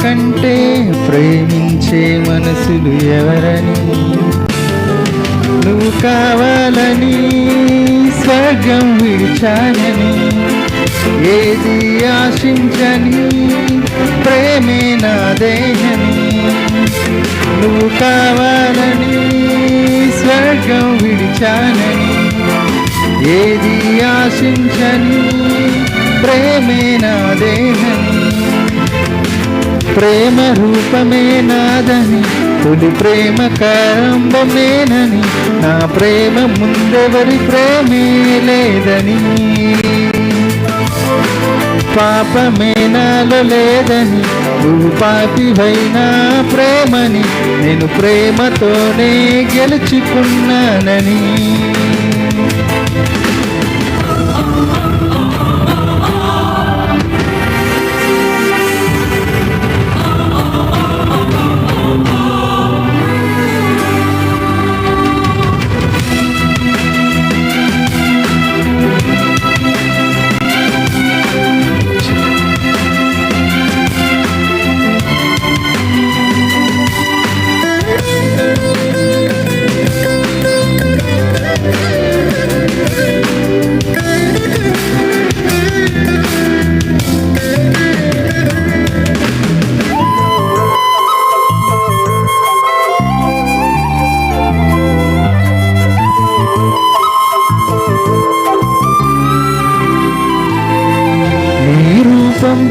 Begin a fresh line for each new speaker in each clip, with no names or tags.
కంటే ప్రేమించే మనసులు ఎవరని, నువ్వు కావాలని స్వర్గం విడిచానని, ఏది ఆశించని ప్రేమే నాదేనని, నువ్వు కావాలని స్వర్గం విడిచానని, ఏది ఆశించని ప్రేమే నాదేనని, ప్రేమ రూపమే నాదని, తొలి ప్రేమ కారంభమేనని, నా ప్రేమ ముందెవరి ప్రేమే లేదని, పాపమే నాలో లేదని, నువ్వు పాపివైనా ప్రేమని, నేను ప్రేమతోనే గెలుచుకున్నానని.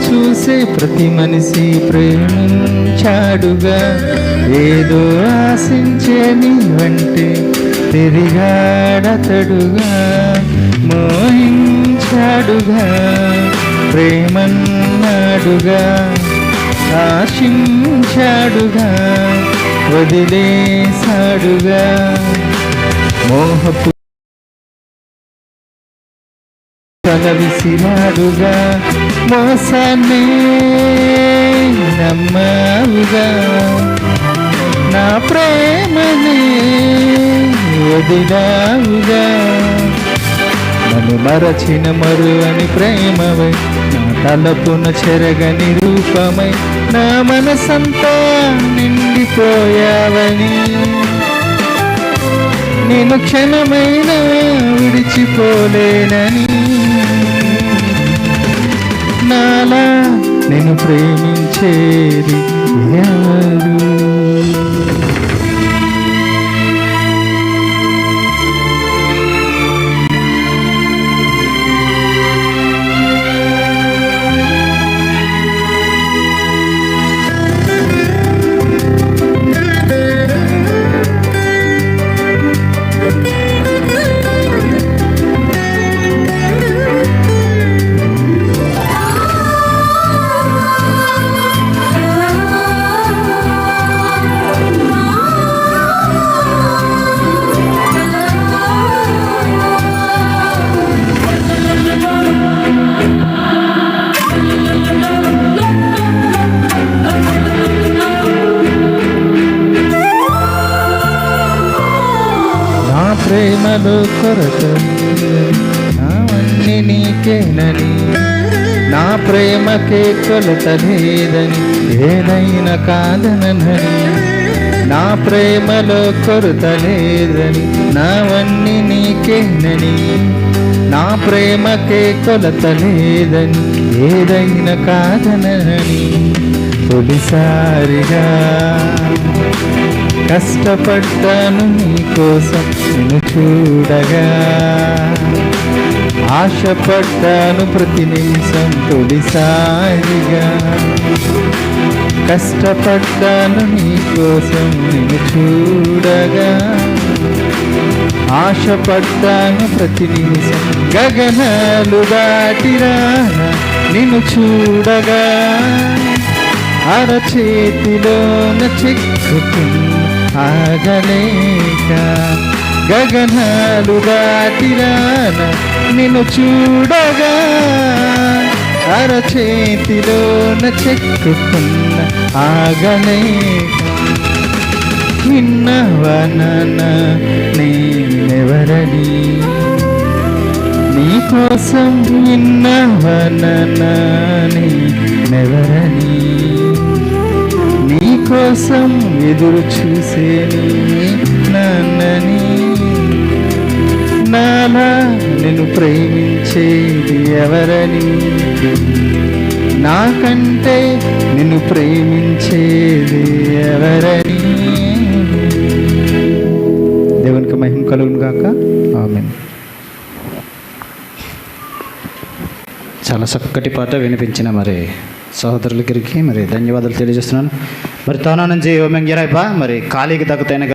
చూసే ప్రతి మనిషి ప్రేమించాడుగా, ఏదో ఆశించే నీ వంటే తిరిగాడతడుగా, మోహించాడుగా, ప్రేమన్నాడుగా, ఆశించాడుగా, వదిలేశాడుగా, మోహపు విసిరాడుగా, మోసాన్ని నమ్మావుగా, నా ప్రేమని వదిలావుగా, నన్ను మరచిన మరువని ప్రేమవై, నా తలపున చెరగని రూపమై, నా మనసంతా నిండిపోయావని, నేను క్షణమైనా విడిచిపోలేనని, నాలా నేను ప్రేమించేది ఎవరు? ప్రేమలో కొరత నావన్నీ నీకేనని, నా ప్రేమకే కొలత లేదని, ఏదైనా కాదనని, నా ప్రేమలో కొరత లేదని, నావన్నీ నీకేనని, నా ప్రేమకే కొలత లేదని, ఏదైనా కాదనని, తొలిసారిగా కష్టపడ్డాను నీకోసం నిన్ను చూడగా, ఆశపడ్డాను ప్రతి నిమిషం తొలిసారిగా, కష్టపడ్డాను నీకోసం నిన్ను చూడగా, ఆశపడ్డాను ప్రతి నిమిషం, గగనాలు దాటిరానా నిన్ను చూడగా, అరచేతిలోన చిక్కుకున్న ఆగలేక, గగనాలు దాటిరాన నిన్ను చూడగా, అరచేతిలోన చిక్కుకున్న ఆగలేక, విన్నవనన నేనెవరని, నీకోసం విన్నవనన నేనెవరని, కోసం ఎదురు చూసేని నాన్నని, నాలా నిన్ను ప్రేమించేది ఎవరని, నాకంటే నిన్ను ప్రేమించేది ఎవరని. దేవునికి మహిమ కలుగును గాక. ఆమేన్.
చాలా చక్కటి పాట వినిపించిన మరి సహోదరులకి మరి ధన్యవాదాలు తెలియజేస్తున్నాను. మరి తోనా నుంచి ఓ మెంగిరాయిపా మరి ఖాళీకి దక్కుతైన